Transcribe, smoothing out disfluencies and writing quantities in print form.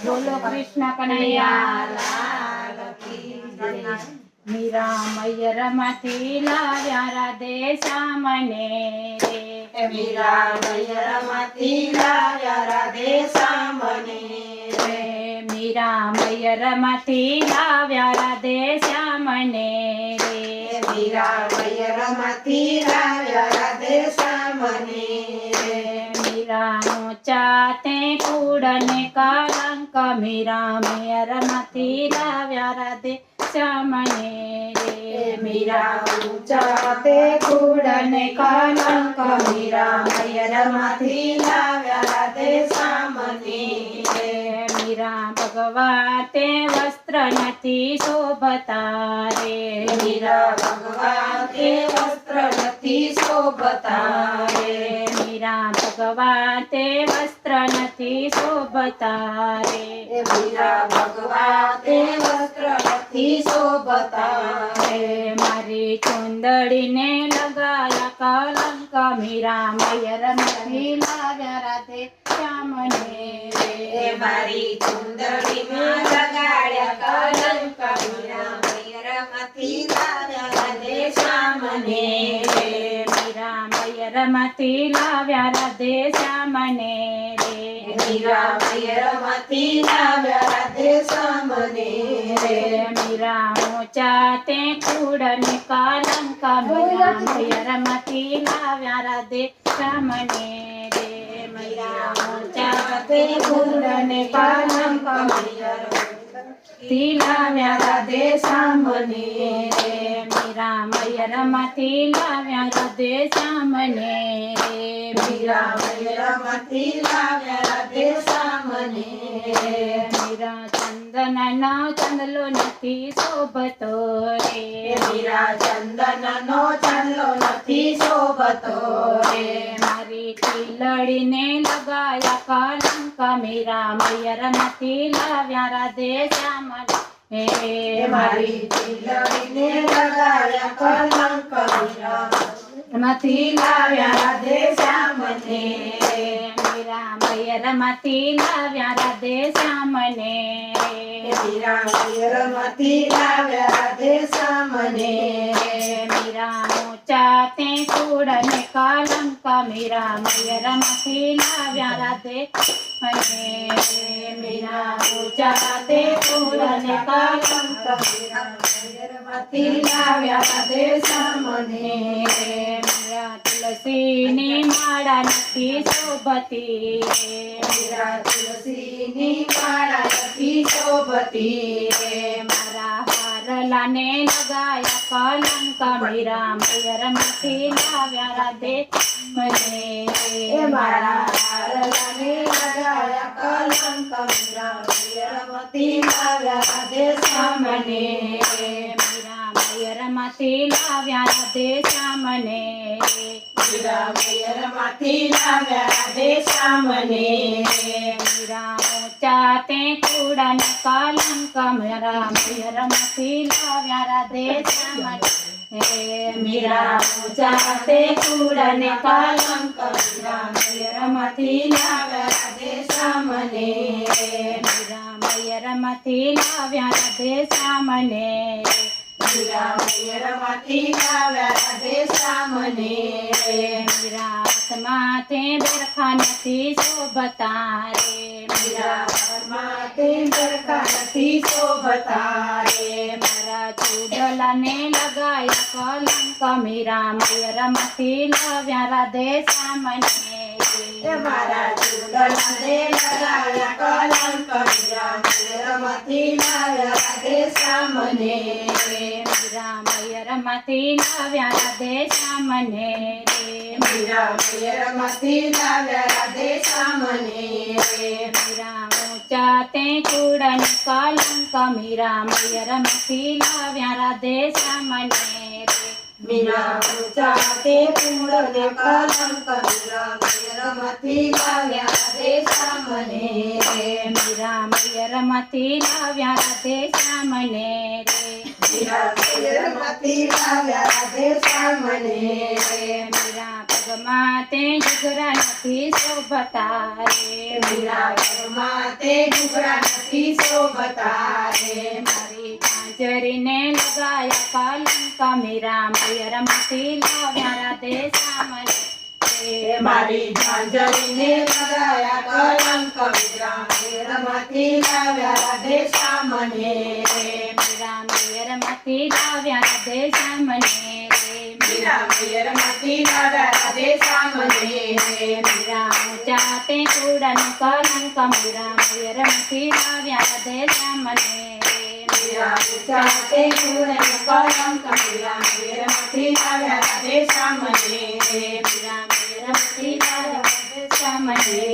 બોલો કૃષ્ણ કનૈયા લાલ કી જય। મીરા મૈયર માંથી લાવ્યા રાધે શ્યામને રે। મીરા મૈયર માંથી લાવ્યા રાધે શ્યામને રે। મીરા મૈયર માંથી લાવ્યા રાધે શ્યામને રે। મીરા મૈયર માંથી લાવ્યા રાધે શ્યામને રે। મીરાનો ચાતે કુળ ને કલંક મીરા મૈયર માંથી લાવ્યા રાધે શ્યામને રે। મીરા ઊંચા તે કુળ ને કલંક મીરા મૈયર માંથી લાવ્યા રાધે શ્યામને રે। મીરા ભગવા તે વસ્ત્ર નથી શોભતા રે। મીરા ભગવાન તે વસ્ત્ર નથી શોભતા રે। મીરા ભગવાન તે વસ્ત્ર નથી શોભતા રે। મીરા ભગવાન તે વસ્ત્ર નથી શોભતા રે। મારી ચુંદડીને લગાયા કલંક મીરા મૈયર માંથી લાવ્યા રાધે શ્યામને રે। મારી ચુંદડીમાં લગાડ્યા કલંક મીરા મૈયર માંથી લાવ્યા રાધે શ્યામને રે। મીરા મૈયર માંથી લાવ્યા રાધે શ્યામને રે। મીરા મૈયર માંથી લાવ્યા રાધે શ્યામને રે। મીરા ઊંચા તે કુળ ને કલંક મીરા મૈયર માંથી લાવ્યા રાધે શ્યામને રે। મીરા ઊંચા તે કુળ ને કલંક મૈયર માંથી લાવ્યા રાધે શ્યામને રે। મીરા મૈયર માંથી લાવ્યા રાધે શ્યામને રે। મીરા મૈયર માંથી લાવ્યા રાધે શ્યામને રે। મીરા ચંદન નો ચંદલો નથી શોભતો રે। મીરા ચંદન નો ચાંદલો નથી શોભતો રે। મારી ટીલડીને લગાયા કલંક મીરા મૈયર માંથી લાવ્યા રાધે શ્યામને રે। મારી ચીલડીને લગાડ્યા કલંક મીરા માંથી લાવ્યા રાધે શ્યામને રે। મીરા મૈયર માંથી લાવ્યા રાધે શ્યામને રે। મીરા મૈયર માંથી લાવ્યા રાધે શ્યામને રે। મીરા ઊંચા તે કુળ ને કલંક મીરા મૈયર માંથી લાવ્યા રાધે શ્યામને રે। મીરા ઊંચા તે કુળ ને કલંક મીરા મૈયર માંથી લાવ્યા રાધે શ્યામને રે। મીરા તુલસીની માળા નથી શોભતી રે। મીરા તુલસીની માળા નથી શોભતી રે। મારા હારલાને લગાયા કલંક મીરા મૈયર માંથી લાવ્યા રાધે મને મારા હારલાને લગાડ્યા કલંક મીરા મૈયર માંથી લાવ્યા રાધે શ્યામને રે। મીરા મૈયર માંથી લાવ્યા રાધે શ્યામને મીરા મૈયર માંથી લાવ્યા રાધે શ્યામને રે। મીરા ઊંચા તે કુળ ને કલંક મીરા મૈયર માંથી લાવ્યા રાધે શ્યામને મીરા ઊંચા તે કુળ ને કલંક મીરા મૈયર માંથી લાવ્યા રાધે શ્યામને રે। મીરા મૈયર માંથી લાવ્યા રાધે શ્યામને મીરા મૈયર માંથી લાવ્યા રાધે શ્યામને રે। મીરા હાથમાં તે બેરખા નથી શોભતા રે। મીરા હાથમાં તે બેરખા નથી શોભતા રે। મારા ચૂડલાને લગાયા કલંક મીરા મૈયર માંથી લાવ્યા રાધે શ્યામને મારા ચૂડલાને લગાડ્યા કલંક મીરા મૈયર માંથી લાવ્યા રાધે શ્યામને રે। મીરા મૈયર માંથી લાવ્યા રાધે શ્યામને મીરા મૈયર માંથી લાવ્યા રાધે શ્યામને રે। મીરા ઊંચા તે કુળ ને કલંક મીરા મૈયર માંથી લાવ્યા રાધે શ્યામને મીરા ઊંચા તે કુળ ને કલંક મીરા મૈયર માંથી લાવ્યા રાધે શ્યામને રે। મીરા મૈયર માંથી લાવ્યા રાધે શ્યામને મીરા મૈયર માંથી લાવ્યા રાધે શ્યામને રે। મીરા ઘરમાં તે ઘૂઘરા નથી શોભતા રે મીરા ઘરમાં તે ઘૂઘરા નથી શોભતા રે મારી ઝાંઝરીને લગાયા કલંક મીરા મયરમાંથી લાવ્યા રાધે સામને રે મારી ઝાંઝરીને લગાયા કલંક મીરા મેરમાંથી લાવ્યા રાધે સામને મીરા મયરમાંથી લાવ્યા રાધે સામને રે મીરા મેરમાંથી લાવ્યા રાધે સામને મીરા ઊંચા તે કુળન કલંક મીરા મયરમાંથી લાવ્યા રાધે સામને મીરા ઊંચા તે કુળન કલંક મીરા મેરમાંથી લાવ્યા રાધે સામને મીરા મયરમાંથી લાવ્યા રાધે સામને